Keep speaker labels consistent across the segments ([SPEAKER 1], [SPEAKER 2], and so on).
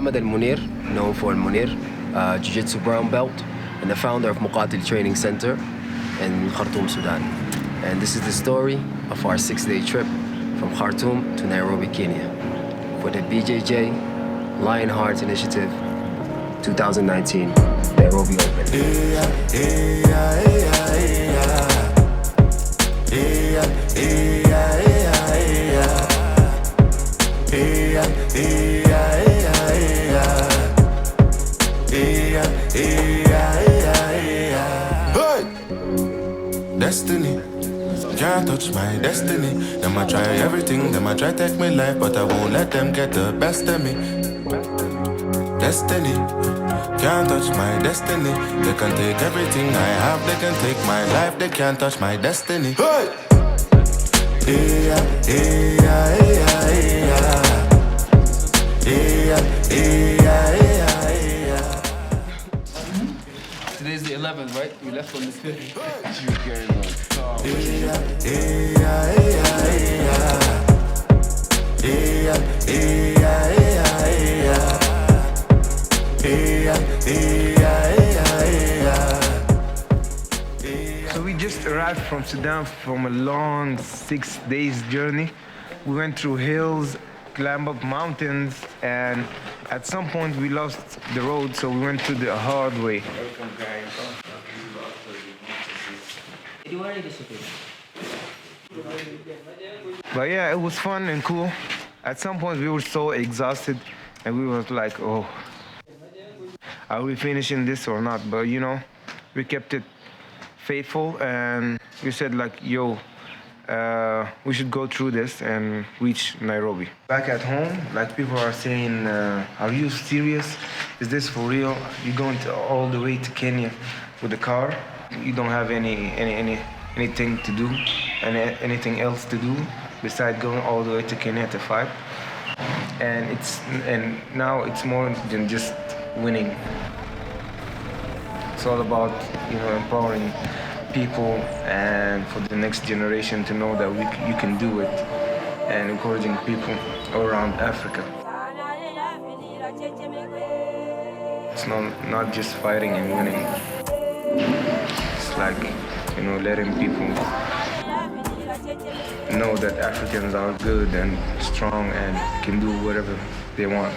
[SPEAKER 1] Mohammed Al-Munir, known for Al-Munir, Jiu-Jitsu brown belt, and the founder of Muqatil Training Center in Khartoum, Sudan. And this is the story of our 6-day trip from Khartoum to Nairobi, Kenya, for the BJJ Lionheart Initiative 2019 Nairobi
[SPEAKER 2] Destiny, can't touch my destiny. Them I try everything, them I try take me life, but I won't let them get the best of me. Destiny, can't touch my destiny. They can take everything I have, they can take my life, they can't touch my destiny. Hey!
[SPEAKER 3] Today's the 11th, right? We left on the 5th.
[SPEAKER 4] So we just arrived from Sudan from a long 6 days journey. We went through hills, climbed up mountains, and at some point we lost the road, so we went through the hard way. But yeah, it was fun and cool. At some point we were so exhausted and we were like, oh, are we finishing this or not? But you know, we kept it faithful and we said like, yo, we should go through this and reach Nairobi. Back at home, like people are saying, are you serious? Is this for real? You're going all the way to Kenya with the car? You don't have anything to do, anything else to do besides going all the way to Kenya to fight. And now it's more than just winning. It's all about, you know, empowering people and for the next generation to know that you can do it, and encouraging people around Africa. It's not just fighting and winning. It's like, you know, letting people know that Africans are good and strong and can do whatever they want.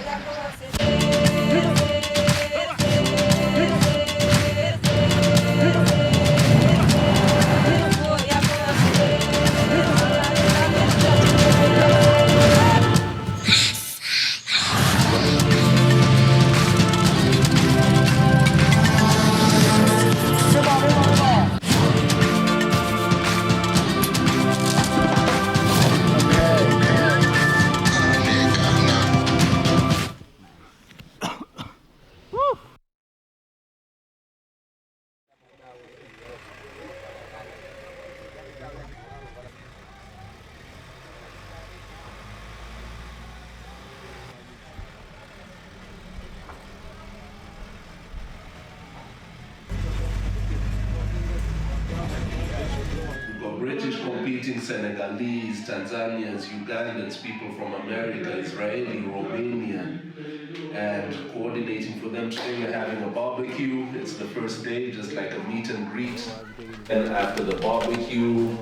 [SPEAKER 5] British competing, Senegalese, Tanzanians, Ugandans, people from America, Israeli, Romanian, and coordinating for them. Today we're having a barbecue. It's the first day, just like a meet and greet. And after the barbecue,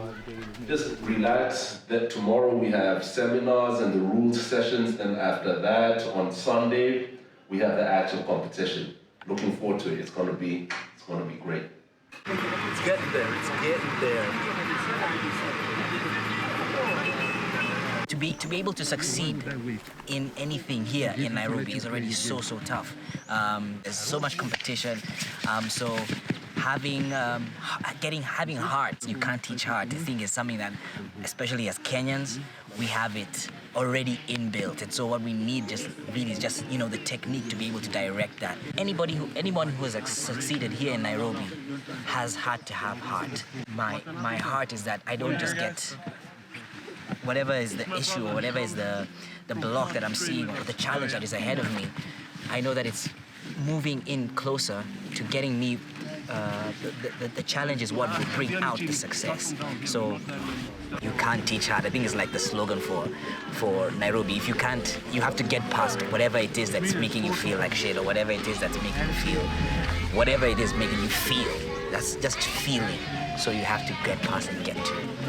[SPEAKER 5] just relax. That tomorrow we have seminars and the rules sessions. Then after that, on Sunday, we have the actual competition. Looking forward to it. It's gonna be great.
[SPEAKER 3] It's getting there. It's getting there.
[SPEAKER 6] To be able to succeed in anything here in Nairobi is already so tough. There's so much competition. So having heart, you can't teach heart. I think is something that, especially as Kenyans, we have it already inbuilt. And so what we need is just you know, the technique to be able to direct that. Anyone who has succeeded here in Nairobi has had to have heart. My heart is that I don't just get whatever is the issue or whatever is the block that I'm seeing or the challenge that is ahead of me. I know that it's moving in closer to getting me the challenge is what will bring out the success. So you can't teach hard. I think it's like the slogan for Nairobi. If you can't, you have to get past whatever it is that's making you feel like shit, or whatever it is that's making you feel, whatever it is making you feel. That's just feeling. So you have to get past and get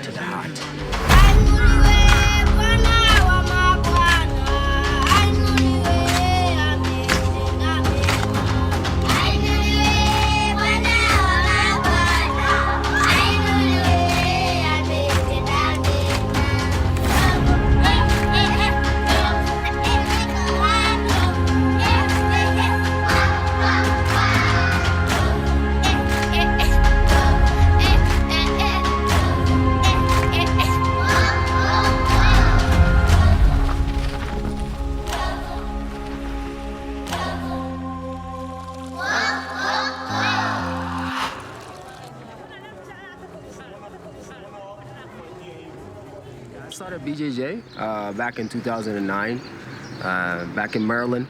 [SPEAKER 6] to the heart.
[SPEAKER 1] I started BJJ back in 2009, back in Maryland.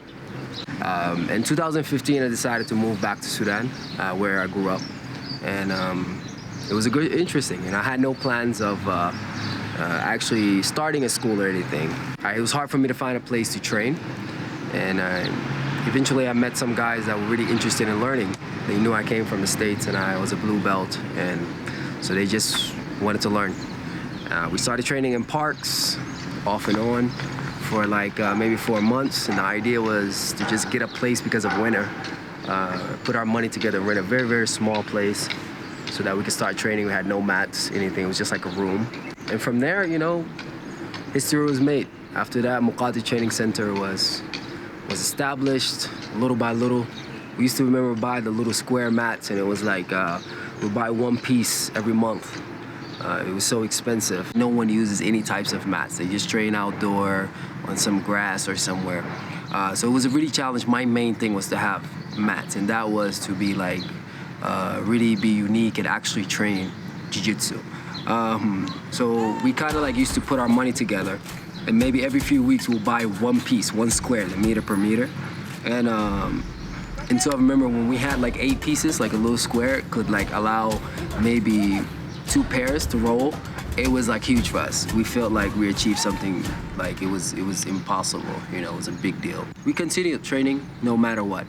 [SPEAKER 1] In 2015, I decided to move back to Sudan, where I grew up, and it was interesting. And I had no plans of actually starting a school or anything. It was hard for me to find a place to train, and eventually I met some guys that were really interested in learning. They knew I came from the States and I was a blue belt, and so they just wanted to learn. We started training in parks, off and on, for like maybe 4 months, and the idea was to just get a place because of winter. Put our money together, rent a very, very small place so that we could start training. We had no mats, anything. It was just like a room. And from there, you know, history was made. After that, Muqati Training Center was established little by little. We used to remember buy the little square mats, and it was like we'd buy one piece every month. It was so expensive. No one uses any types of mats. They just train outdoor on some grass or somewhere. So it was a really challenge. My main thing was to have mats, and that was to be like, really be unique and actually train jiu-jitsu. So we kind of like used to put our money together, and maybe every few weeks we'll buy one piece, one square, the meter per meter. And so I remember when we had like 8 pieces, like a little square, it could like allow maybe 2 pairs to roll. It was like huge for us. We felt like we achieved something, like it was impossible, you know, it was a big deal. We continued training no matter what.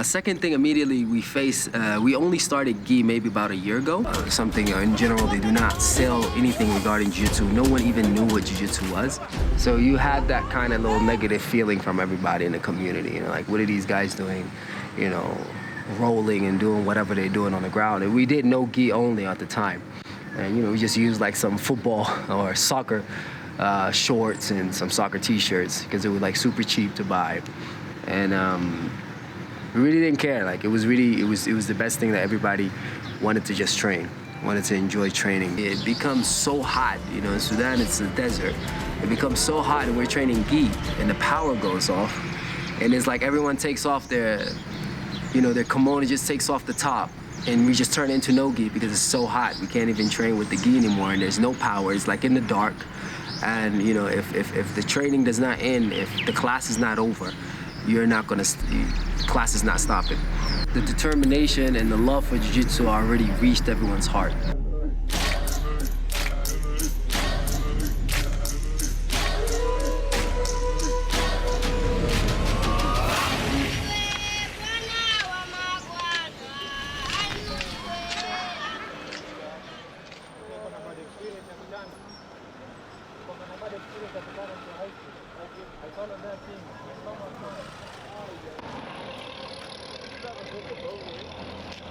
[SPEAKER 1] Second thing immediately we faced, we only started gi maybe about a year ago. Something in general, they do not sell anything regarding jiu-jitsu. No one even knew what jiu-jitsu was. So you had that kind of little negative feeling from everybody in the community, you know, like what are these guys doing, you know, rolling and doing whatever they're doing on the ground. And we did no gi only at the time. And you know, we just used like some football or soccer shorts and some soccer t-shirts because they were like super cheap to buy. And we really didn't care. Like it was the best thing that everybody wanted to just train, wanted to enjoy training. It becomes so hot, you know, in Sudan it's a desert. It becomes so hot and we're training gi and the power goes off. And it's like everyone takes off their, you know, their kimono just takes off the top. And we just turn into no gi because it's so hot. We can't even train with the gi anymore, and there's no power. It's like in the dark. And you know, if the training does not end, if the class is not over, you're not gonna, class is not stopping. The determination and the love for jiu-jitsu already reached everyone's heart.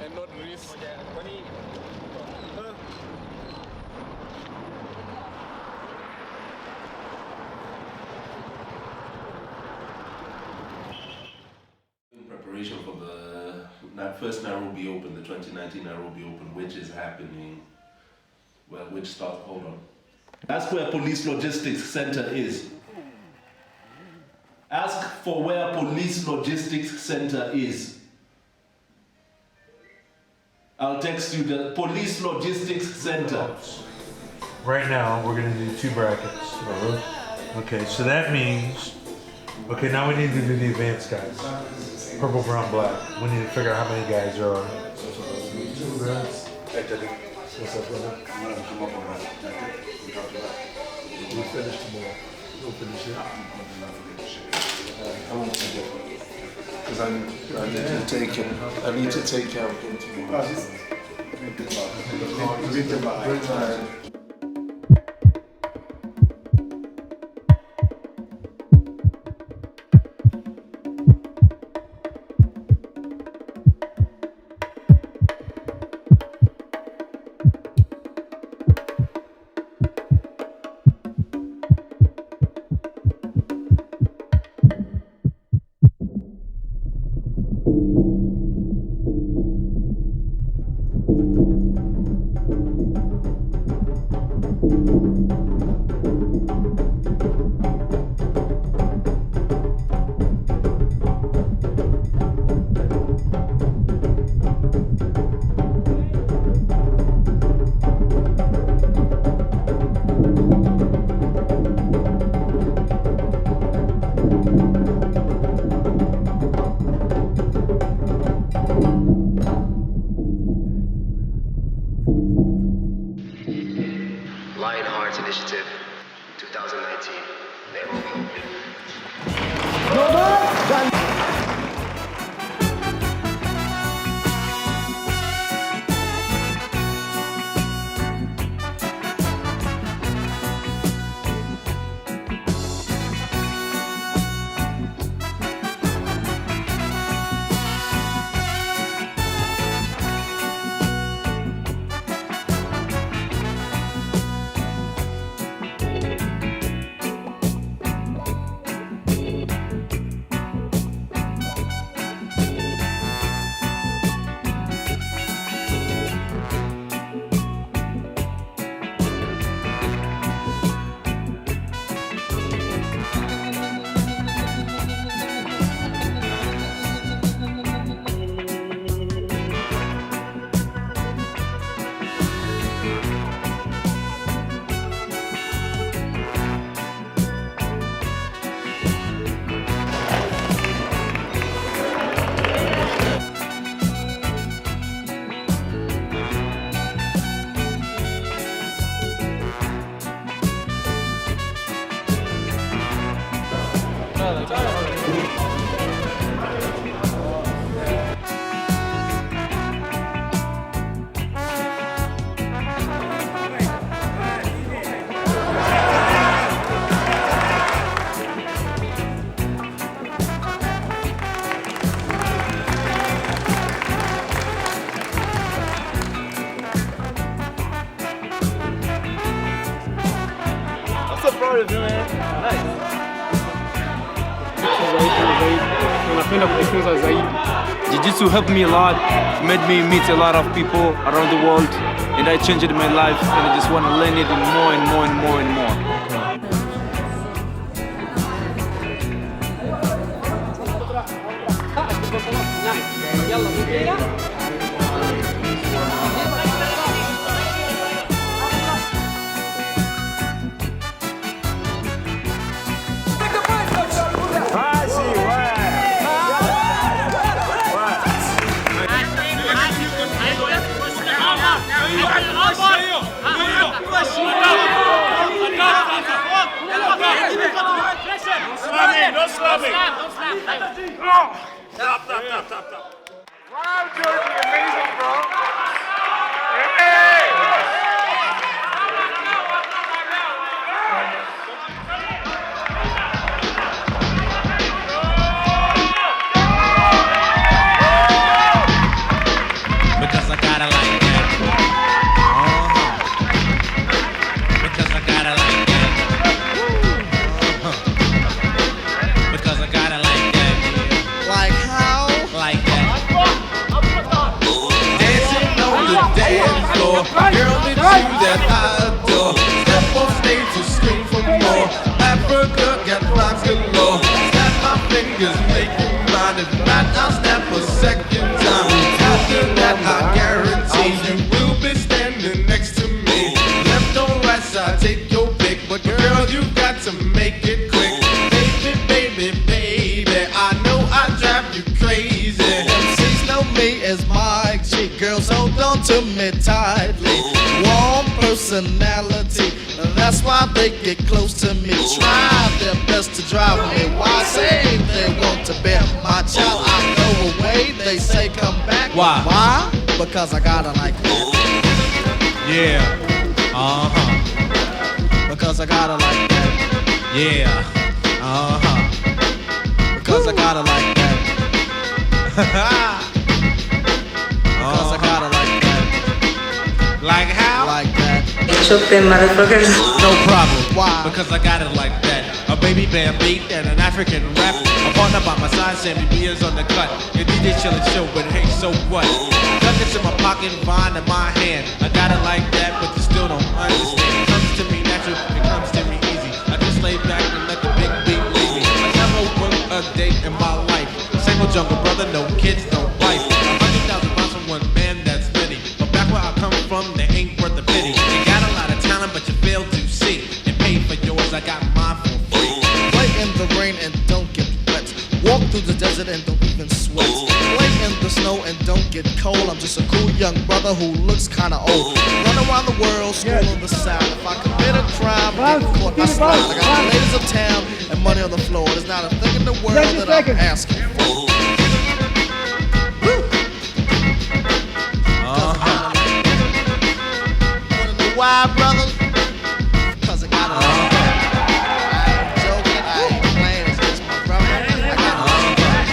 [SPEAKER 3] And not risk.
[SPEAKER 5] In preparation for the first Nairobi Open, the 2019 Nairobi Open, which is happening, well, hold on. Ask where Police Logistics Center is. Ask for where Police Logistics Center is. I'll text you the Police Logistics Center.
[SPEAKER 7] Right now, we're gonna do 2 brackets. Okay, so that means, okay, now we need to do the advanced guys. Purple, brown, black. We need to figure out how many guys there are. Congrats. What's up, brother?
[SPEAKER 8] I'm gonna come up on that. We talked about it.
[SPEAKER 7] We'll finish tomorrow. We'll finish it.
[SPEAKER 8] I won't forget. Because I need to take care of him tomorrow.
[SPEAKER 1] Lionheart Initiative, 2019, Nairobi.
[SPEAKER 9] Napenda kujifunza zaidi. Jiu-jitsu helped me a lot, made me meet a lot of people around the world, and I changed my life, and I just want to learn it more and more and more and more.
[SPEAKER 3] No slamming. Stop.
[SPEAKER 4] Wow, Georgie, amazing, bro.
[SPEAKER 10] Because I gotta like that. Because I gotta like that. Because I gotta like that.
[SPEAKER 11] Like how?
[SPEAKER 10] Like that.
[SPEAKER 11] Dancing on the dance floor. Girl, it's you that I adore. Step on stage to scream for more. Africa got vibes galore. Snap my fingers, make you mine. If not, I'll snap a second time. After that, I guarantee you will be standing next to me. Left or right side, take your pick. But girl, you got to make it quick. Baby, I know I drive you crazy. MCs know me as my G. Girls, hold on to personality. That's why they get close to me. Try their best to drive me. Why say they want to bear my child? I go away, they say come back.
[SPEAKER 10] Why?
[SPEAKER 11] Why? Because I gotta like that.
[SPEAKER 10] Yeah.
[SPEAKER 11] Because I gotta like that.
[SPEAKER 10] Yeah.
[SPEAKER 11] Because I gotta like that. Because I gotta like that.
[SPEAKER 10] Like how?
[SPEAKER 11] Like that.
[SPEAKER 12] Chop them motherfuckers.
[SPEAKER 10] No problem.
[SPEAKER 11] Why?
[SPEAKER 10] Because I got it like that. A baby band beat and an African rap. A partner by my side, Sammy Beers on the cut. Your DJ chillin' show, but hey, so what? Duckets in my pocket, vine in my hand. I got it like that, but you still don't understand. It comes to me natural, it comes to me easy. I just lay back and let the big beat lead me. I never worked a day in my life. Single jungle brother, no kids, no wife. 100,000 pounds from one man, that's many. But back where I come from, they ain't worth a pity. You got a lot of talent, but you fail to see. And pay for yours, I got mine for free.
[SPEAKER 11] Play in the rain and don't get wet. Walk through the desert and don't even sweat. Play in the snow and don't get cold. I'm just a cool young brother who looks kinda old. Run around the world, school in the south. If I commit a crime, get caught, I slide. I got the ladies of town and money on the floor. There's not a thing in the world that I'm asking for. Wanna know why, brother? Cause I gotta like that. I ain't joking, I ain't playing, it's just my brother. I gotta like that.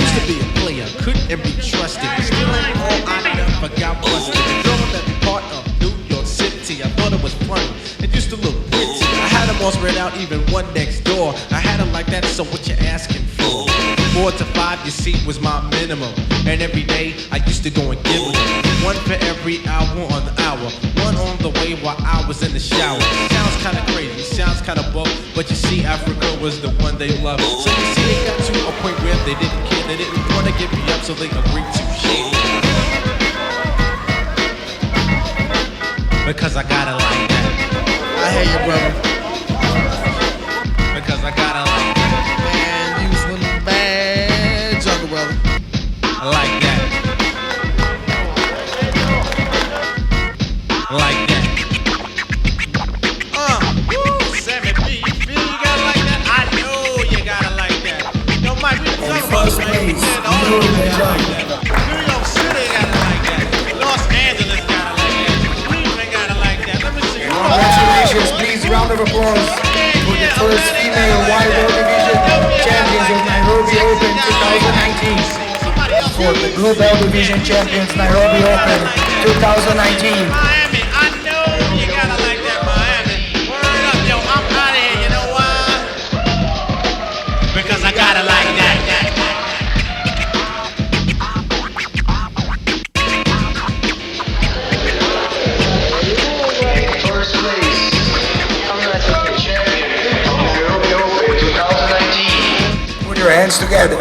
[SPEAKER 11] Used to be a player, couldn't be trusted. Still ain't all I never got busted. The girl that be part of New York City, I thought it was funny. It used to look pretty. I had them all spread out, even one next door. I had them like that, so what you asking for? 4 to 5, you see, was my minimum. And every day, I used to go and give them. One for every hour on the hour. One on the way while I was in the shower. Sounds kinda crazy, sounds kinda bull. But you see, Africa was the one they loved. So you see, they got to a point where they didn't care. They didn't wanna give me up, so they agreed to share. Because I got it like that. I hear you, brother. Because I got it like that. Man, you was one bad jungle, brother. I like that. Like that. Woo, Sammy B, you feel you got it like that? I know you got it like that. Yo, Mike, we talking about it, man. All over there, New York City got it like that. Los Angeles got it like that. Cleveland got it like that. Let me see.
[SPEAKER 13] Congratulations, please, round of applause for the first female wide world division champions of Nairobi Open 2019. For the blue belt division champions, Nairobi Open 2019.
[SPEAKER 10] Miami, I know you got it like that, Miami. Word up, yo, I'm out of here, you know why? Because I got it like that.
[SPEAKER 13] First place, Congratulations, champion of Nairobi Open 2019. Put your hands together.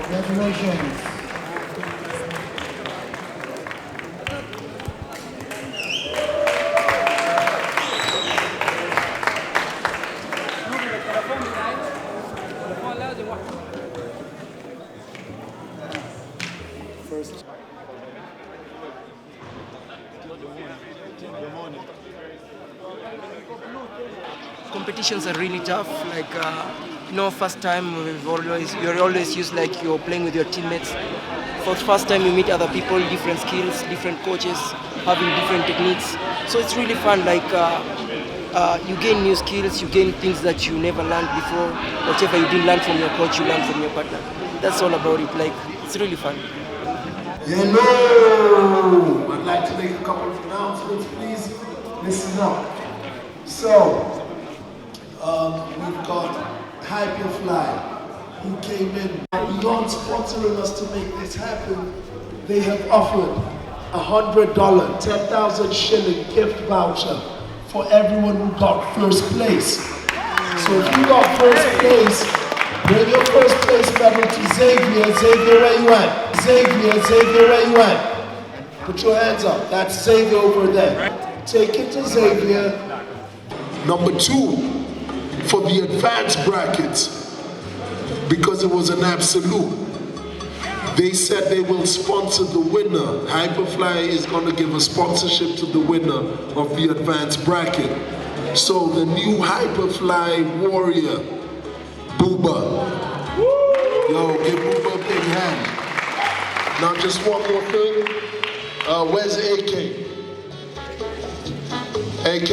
[SPEAKER 13] Congratulations.
[SPEAKER 14] Competitions are really tough. Like first time you're always used like you're playing with your teammates. For the first time you meet other people, different skills, different coaches, having different techniques. So it's really fun. Like you gain new skills, you gain things that you never learned before. Whatever you didn't learn from your coach, you learn from your partner. That's all about it. Like it's really fun.
[SPEAKER 15] Hello! I'd like to make a couple of announcements, please. Listen up. So, we've got Hyperfly, who came in. Beyond sponsoring us to make this happen, they have offered $100, 10,000 shilling gift voucher for everyone who got first place. So if you got first place, bring your first place medal to Xavier. Xavier, where you at? Xavier, where you at? Put your hands up. That's Xavier over there. Take it to Xavier. Number 2, for the advanced brackets, because it was an absolute, they said they will sponsor the winner. Hyperfly is going to give a sponsorship to the winner of the advanced bracket. So the new Hyperfly warrior, Booba. Yo, give Booba a big hand. Now just one more thing. Where's AK? AK?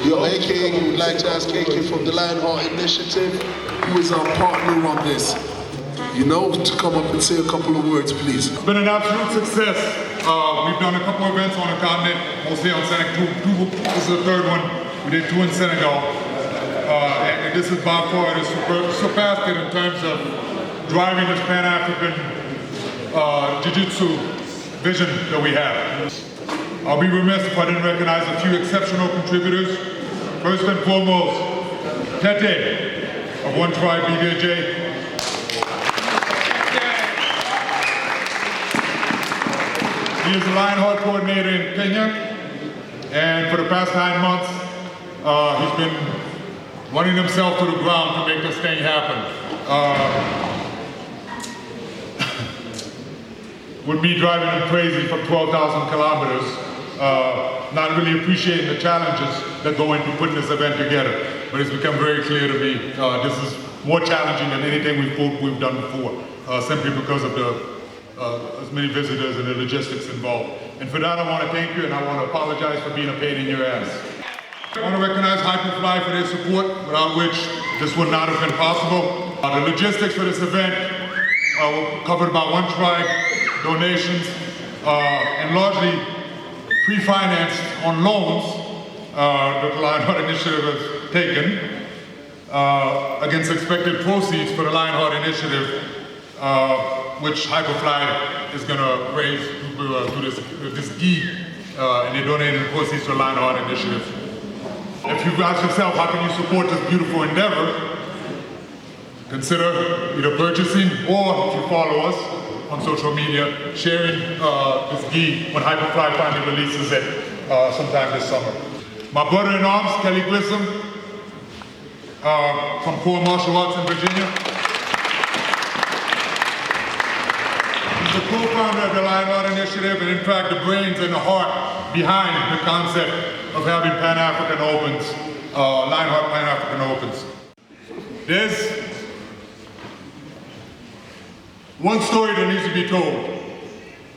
[SPEAKER 15] Yo, AK, we would like to ask AK from the Lionheart Initiative, who is our partner on this, you know, to come up and say a couple of words, please.
[SPEAKER 12] It's been an absolute success. We've done a couple of events on the continent, mostly on Senegal. This is the third one. We did 2 in Senegal. And this is by far, it has surpassed it in terms of driving this Pan-African Jiu-Jitsu vision that we have. I'll be remiss if I didn't recognize a few exceptional contributors. First and foremost, Tete of One Tribe BJJ. He is the Lionheart coordinator in Kenya, and for the past 9 months, he's been running himself to the ground to make this thing happen. With me driving him crazy from 12,000 kilometers, not really appreciating the challenges that go into putting this event together. But it's become very clear to me this is more challenging than anything we've done before, simply because of as many visitors and the logistics involved. And for that, I want to thank you, and I want to apologize for being a pain in your ass. I want to recognize Hyperfly for their support, without which this would not have been possible. The logistics for this event were covered by One Tribe donations, and largely pre-financed on loans that the Lionheart Initiative has taken against expected proceeds for the Lionheart Initiative, which Hyperfly is going to raise through this gi, and they donated the proceeds to the Lionheart Initiative. If you've asked yourself, how can you support this beautiful endeavor, consider either purchasing, or if you follow us on social media, sharing this gi when Hyperfly finally releases it sometime this summer. My brother-in-arms, Kelly Grissom, from Core Martial Arts in Virginia. He's the co-founder of the Lionheart Initiative, and in fact, the brains and the heart behind the concept of having Pan-African Opens, Lionheart Pan-African Opens. There's one story that needs to be told,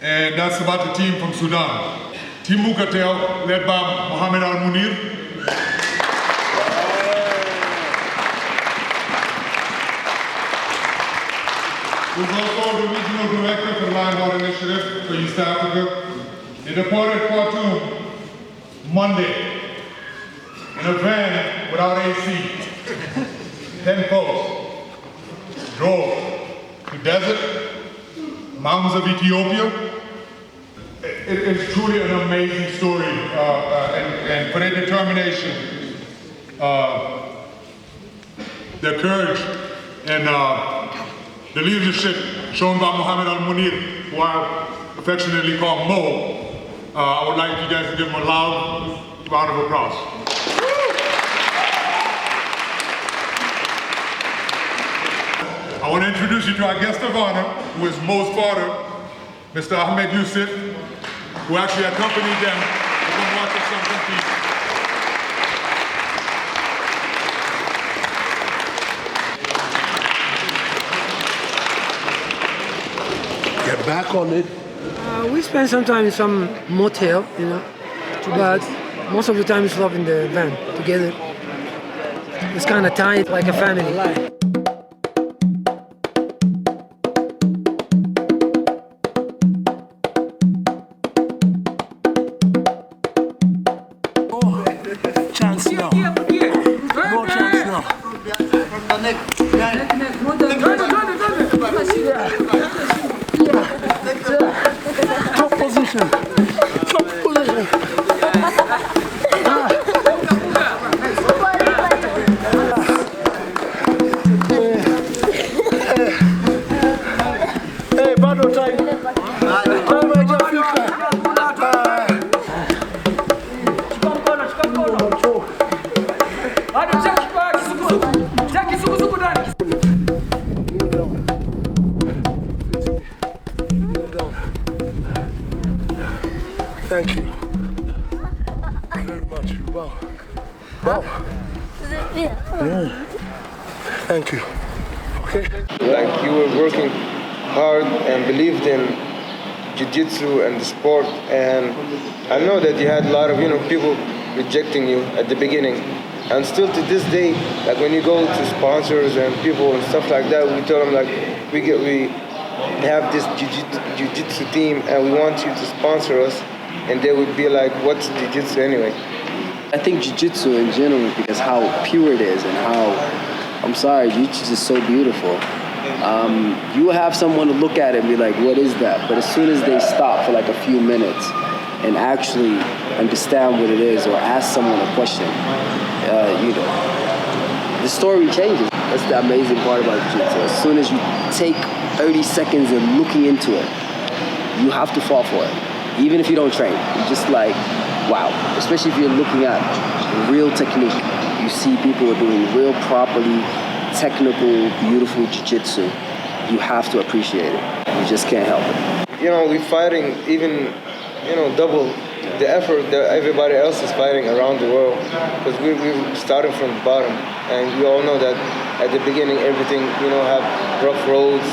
[SPEAKER 12] and that's about the team from Sudan. Team Mukatel, led by Mohammed Al-Munir. Who's also the regional director for the Lionheart Initiative for East Africa. They departed Khartoum Monday in a van without AC. 10 folks drove the desert, mountains of Ethiopia. It is truly an amazing story, and for their determination, their courage, and the leadership shown by Mohammed Al-Munir, who I affectionately call Mo, I would like you guys to give him a loud round of applause. I want to introduce you to our guest of honor, who is Mo's father, Mr. Ahmed Yusuf, who actually accompanied them to come watch us some compete.
[SPEAKER 15] Get back on it.
[SPEAKER 14] We spend some time in some motel, you know, but most of the time it's love in the van together. It's kind of tight, like a family.
[SPEAKER 11] Chance now. More chance now. Top position. Top position. Hey, battle time.
[SPEAKER 8] Bow. Bow. Yeah. Thank you. Okay.
[SPEAKER 4] Like you were working hard and believed in jiu-jitsu and the sport, and I know that you had a lot of people rejecting you at the beginning, and still to this day, like when you go to sponsors and people and stuff like that, we tell them like we have this jiu-jitsu team and we want you to sponsor us, and they would be like, what's jiu-jitsu anyway?
[SPEAKER 1] I think jiu-jitsu in general, because how pure it is and how, I'm sorry, jiu-jitsu is so beautiful. You will have someone to look at it and be like, what is that? But as soon as they stop for like a few minutes and actually understand what it is or ask someone a question, the story changes. That's the amazing part about jiu-jitsu. As soon as you take 30 seconds of looking into it, you have to fall for it. Even if you don't train, you're just like, wow. Especially if you're looking at real technique. You see people are doing real properly technical, beautiful jiu-jitsu. You have to appreciate it. You just can't help it.
[SPEAKER 4] We're fighting even, double the effort that everybody else is fighting around the world. Because we're starting from the bottom. And we all know that at the beginning, everything, have rough roads,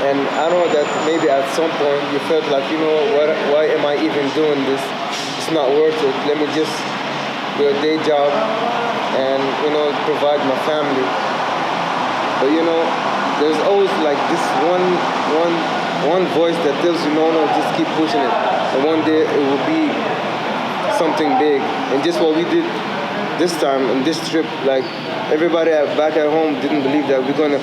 [SPEAKER 4] And I know that maybe at some point you felt like, why am I even doing this? It's not worth it. Let me just do a day job and, provide my family. But, there's always like this one voice that tells you, no, just keep pushing it. And one day it will be something big. And just what we did this time on this trip, like everybody back at home didn't believe that we're gonna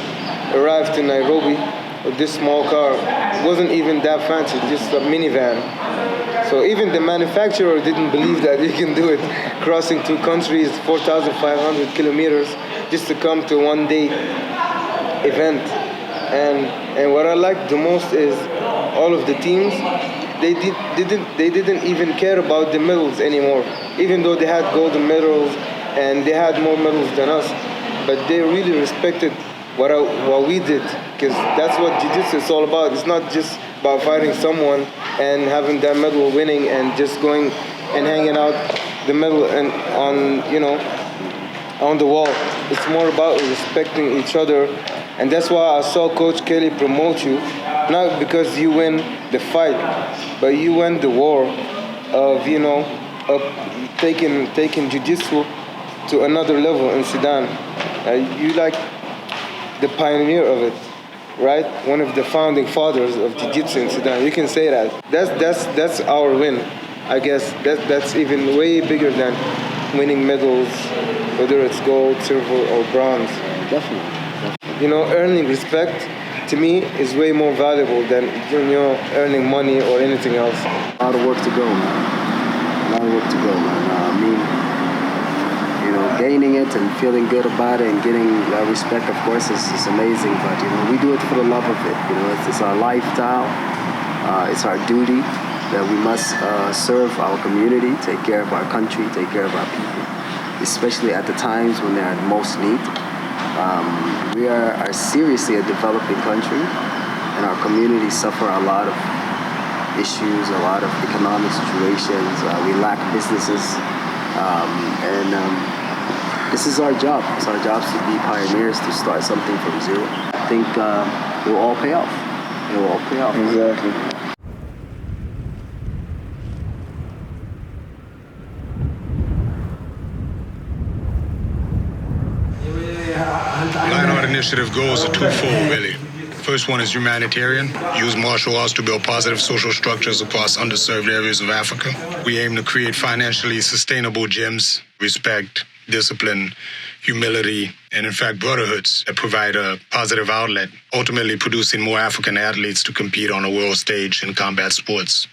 [SPEAKER 4] arrive to Nairobi with this small car. It wasn't even that fancy, just a minivan. So even the manufacturer didn't believe that you can do it, crossing two countries, 4,500 kilometers, just to come to one day event. And what I like the most is all of the teams, they didn't even care about the medals anymore, even though they had golden medals and they had more medals than us, but they really respected what we did, because that's what jiu-jitsu is all about. It's not just about fighting someone and having that medal winning and just going and hanging out the medal and on the wall. It's more about respecting each other, and that's why I saw Coach Kelly promote you, not because you win the fight, but you win the war of taking jiu-jitsu to another level in Sudan. You like the pioneer of it, right? One of the founding fathers of jiu-jitsu in Sudan. You can say that. That's our win. I guess that's even way bigger than winning medals, whether it's gold, silver, or bronze.
[SPEAKER 1] Definitely.
[SPEAKER 4] Earning respect to me is way more valuable than earning money or anything else.
[SPEAKER 1] A lot of work to go, man. A lot of work to go, man. Gaining it and feeling good about it and getting respect, of course, is amazing. But we do it for the love of it. It's our lifestyle. It's our duty that we must serve our community, take care of our country, take care of our people, especially at the times when they're in most need. We are seriously a developing country, and our communities suffer a lot of issues, a lot of economic situations. We lack businesses, this is our job. It's our job to be pioneers, to start something from zero. I think it will all pay off. It will all pay off.
[SPEAKER 4] Exactly.
[SPEAKER 16] Lionheart Initiative goals are twofold, really. First one is humanitarian. Use martial arts to build positive social structures across underserved areas of Africa. We aim to create financially sustainable gyms, respect, discipline, humility, and in fact brotherhoods that provide a positive outlet, ultimately producing more African athletes to compete on a world stage in combat sports.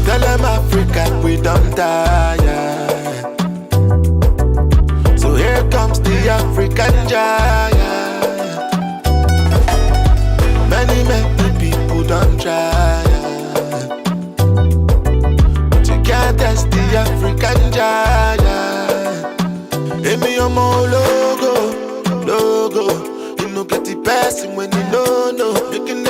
[SPEAKER 2] Tell them Africa we don't tire. So here comes the African Giant.
[SPEAKER 17] know. You can